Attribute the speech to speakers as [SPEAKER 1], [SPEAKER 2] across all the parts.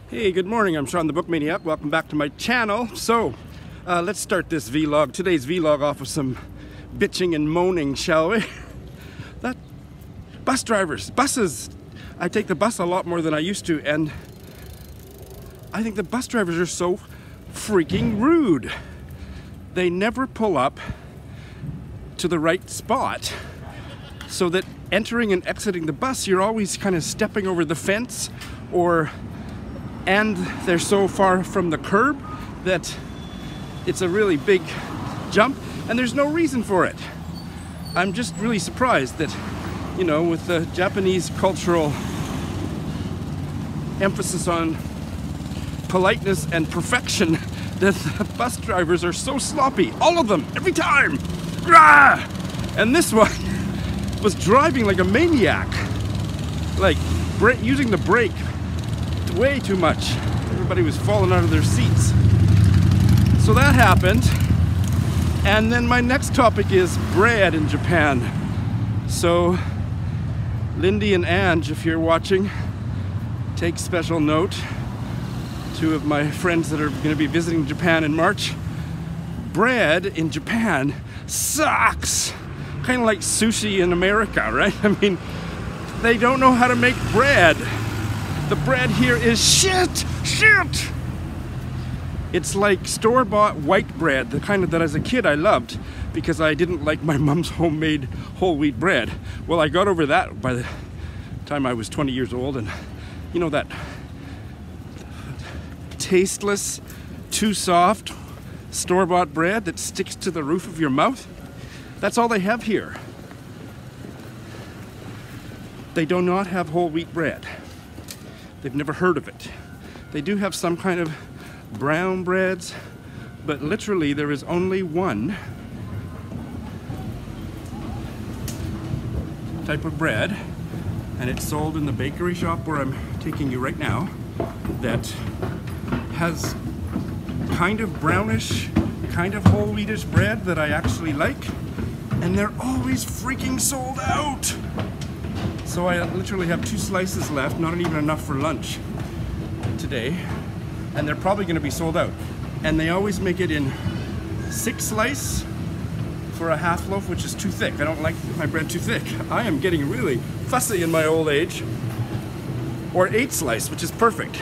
[SPEAKER 1] Hey, good morning. I'm Sean the Book Maniac. Welcome back to my channel. So, let's start this vlog. Today's vlog off with some bitching and moaning, shall we? That bus drivers, buses. I take the bus a lot more than I used to, and I think the bus drivers are so freaking rude. They never pull up to the right spot, so that entering and exiting the bus, you're always kind of stepping over the fence, and they're so far from the curb that it's a really big jump, and there's no reason for it. I'm just really surprised that, you know, with the Japanese cultural emphasis on politeness and perfection, that the bus drivers are so sloppy. All of them, every time. Rah! And this one was driving like a maniac, like using the brake way too much. Everybody was falling out of their seats. So that happened. And then my next topic is bread in Japan. So Lindy and Ange, if you're watching, take special note. Two of my friends that are going to be visiting Japan in March. Bread in Japan sucks. Kind of like sushi in America, right? I mean, they don't know how to make bread. The bread here is shit. It's like store-bought white bread, the kind of that as a kid I loved because I didn't like my mom's homemade whole wheat bread. Well, I got over that by the time I was 20 years old, and you know, that tasteless, too soft store-bought bread that sticks to the roof of your mouth. That's all they have here. They do not have whole wheat bread. They've never heard of it. They do have some kind of brown breads, but literally there is only one type of bread, and it's sold in the bakery shop where I'm taking you right now, that has kind of brownish, kind of whole wheatish bread that I actually like, and they're always freaking sold out. So I literally have 2 slices left, not even enough for lunch today, and they're probably going to be sold out. And they always make it in 6 slice for a half loaf, which is too thick. I don't like my bread too thick. I am getting really fussy in my old age. Or 8 slice, which is perfect.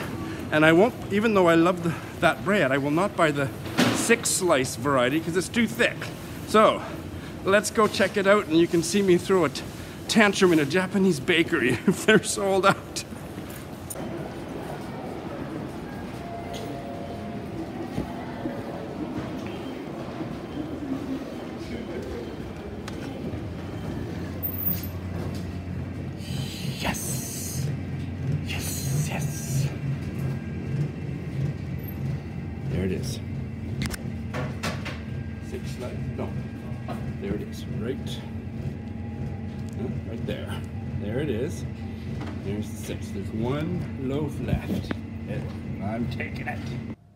[SPEAKER 1] And I won't, even though I love that bread, I will not buy the 6 slice variety because it's too thick. So let's go check it out, and you can see me throw a tantrum in a Japanese bakery if they're sold out. Yes! Yes, yes! There it is. 6 slices? No. There it is, right there. There it is. There's the 6. There's 1 loaf left. I'm taking it.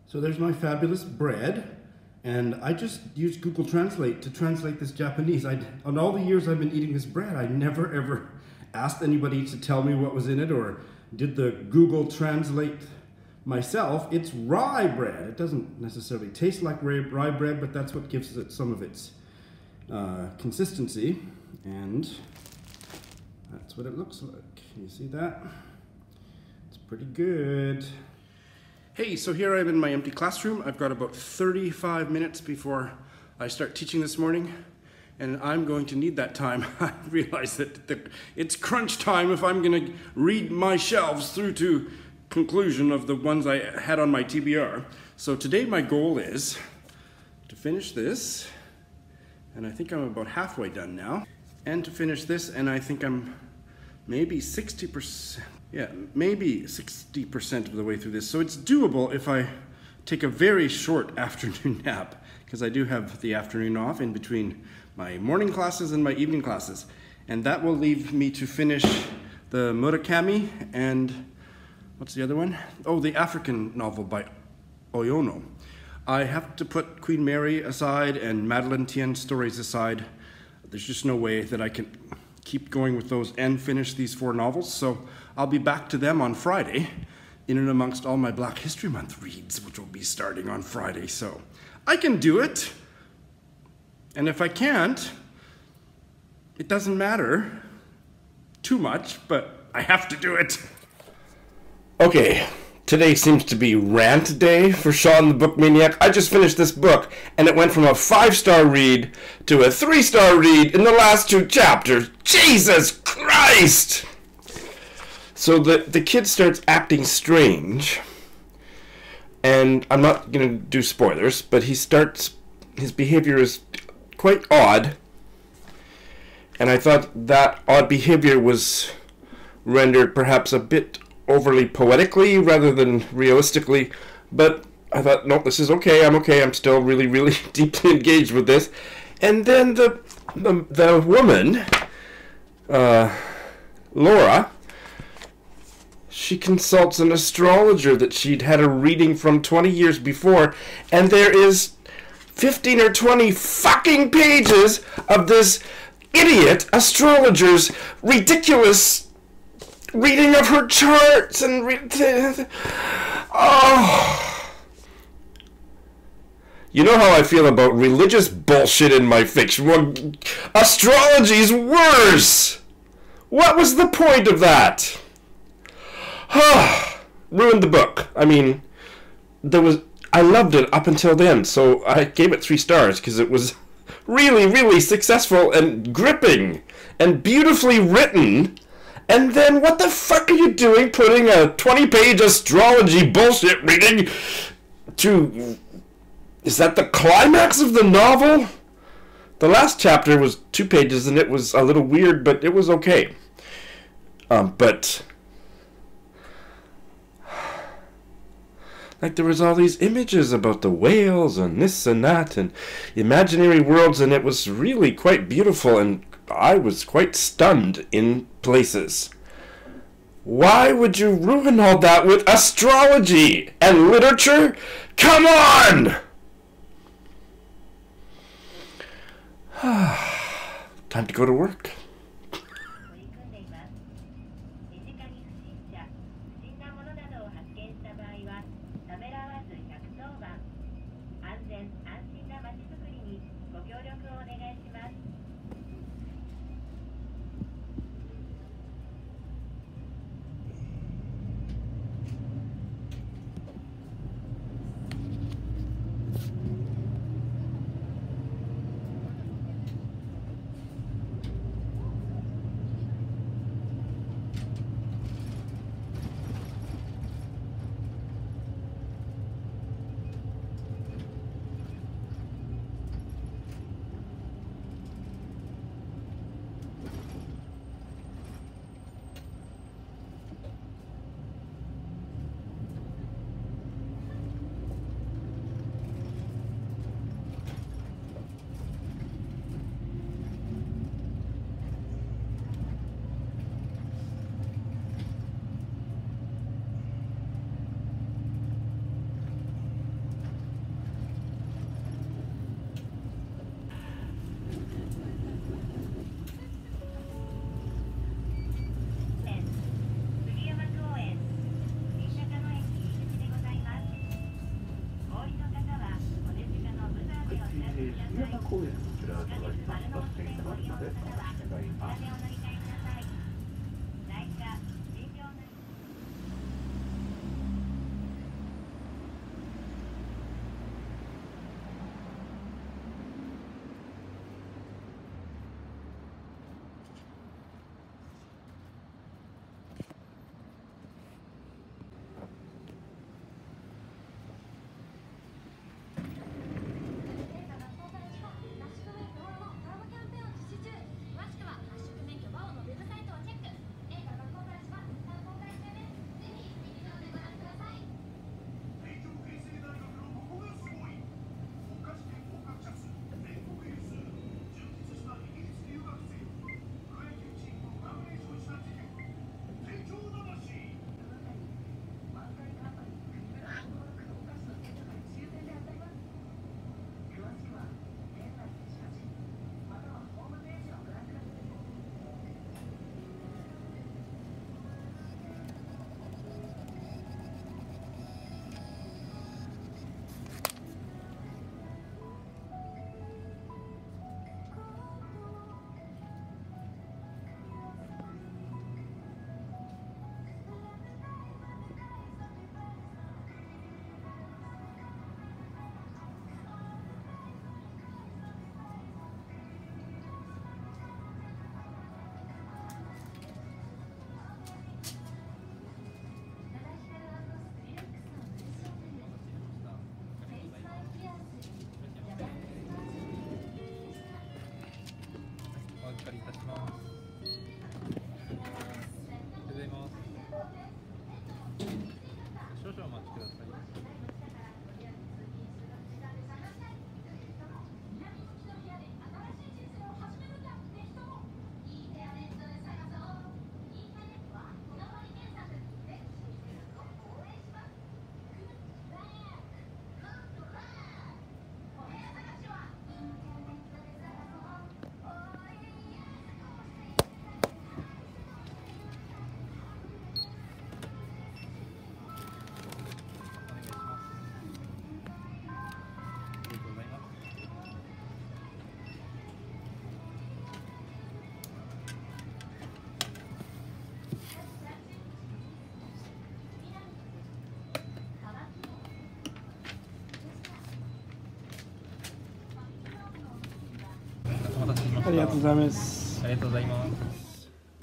[SPEAKER 1] So there's my fabulous bread, and I just used Google Translate to translate this Japanese. On all the years I've been eating this bread, I never ever asked anybody to tell me what was in it or did the Google Translate myself. It's rye bread. It doesn't necessarily taste like rye bread, but that's what gives it some of its consistency, and that's what it looks like. You see that? It's pretty good. Hey, so here I am in my empty classroom. I've got about 35 minutes before I start teaching this morning, and I'm going to need that time. I realize that it's crunch time if I'm going to read my shelves through to conclusion of the ones I had on my TBR. So today my goal is to finish this, and I think I'm about halfway done now, and to finish this, and I think I'm maybe 60%, yeah, maybe 60% of the way through this. So it's doable if I take a very short afternoon nap, because I do have the afternoon off in between my morning classes and my evening classes. And that will leave me to finish the Murakami and, what's the other one? Oh, the African novel by Oyono. I have to put Queen Mary aside and Madeleine Tien's stories aside. There's just no way that I can keep going with those and finish these 4 novels. So I'll be back to them on Friday in and amongst all my Black History Month reads, which will be starting on Friday. So I can do it. And if I can't, it doesn't matter too much, but I have to do it. Okay, today seems to be rant day for Sean the Book Maniac. I just finished this book, and it went from a 5-star read to a 3-star read in the last 2 chapters. Jesus Christ! So the kid starts acting strange, and I'm not going to do spoilers, but his behavior is quite odd, and I thought that odd behavior was rendered perhaps a bit overly poetically rather than realistically, but I thought, no, this is okay, I'm still really, really deeply engaged with this. And then the woman, Laura, she consults an astrologer that she'd had a reading from 20 years before, and there is 15 or 20 fucking pages of this idiot astrologer's ridiculous reading of her charts and oh, you know how I feel about religious bullshit in my fiction. Well, astrology's worse. What was the point of that? Ruined the book. I mean, I loved it up until then, so I gave it 3 stars because it was really, really successful and gripping and beautifully written. And then what the fuck are you doing putting a 20-page astrology bullshit reading to... Is that the climax of the novel? The last chapter was 2 pages and it was a little weird, but it was okay. But... Like, there was all these images about the whales and this and that and imaginary worlds, and it was really quite beautiful, and I was quite stunned in places. Why would you ruin all that with astrology and literature? Come on! Time to go to work.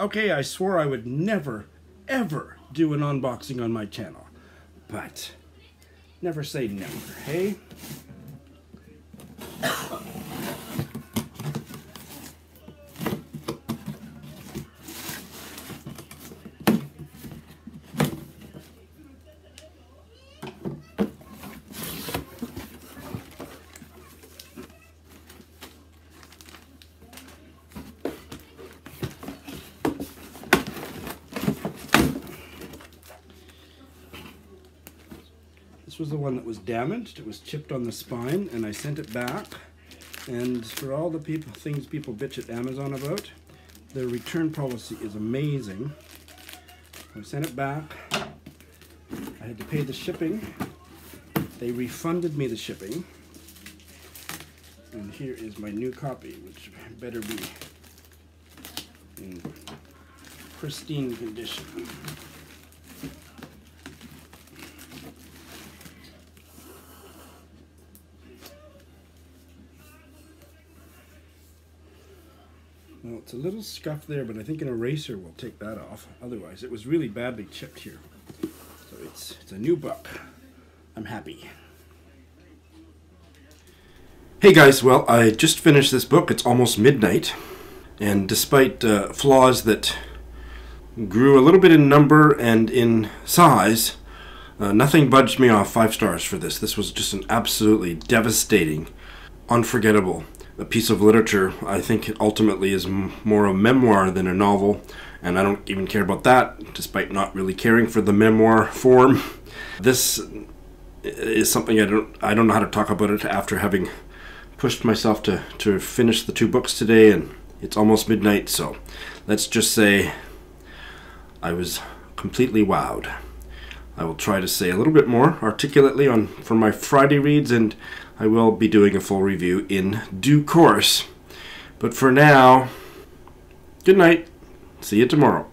[SPEAKER 1] Okay, I swore I would never, ever do an unboxing on my channel. But, never say never, hey? This was the one that was damaged. It was chipped on the spine, and I sent it back. And for all the things people bitch at Amazon about, their return policy is amazing. I sent it back. I had to pay the shipping. They refunded me the shipping. And here is my new copy, which better be in pristine condition. Well, it's a little scuff there, but I think an eraser will take that off. Otherwise, it was really badly chipped here. So it's a new book. I'm happy. Hey guys, well, I just finished this book. It's almost midnight. And despite flaws that grew a little bit in number and in size, nothing budged me off 5 stars for this. This was just an absolutely devastating, unforgettable a piece of literature. I think it ultimately is more a memoir than a novel, and I don't even care about that, despite not really caring for the memoir form. This is something I don't know how to talk about it after having pushed myself to finish the 2 books today, and it's almost midnight, so let's just say I was completely wowed. I will try to say a little bit more articulately for my Friday reads, and I will be doing a full review in due course. But for now, good night. See you tomorrow.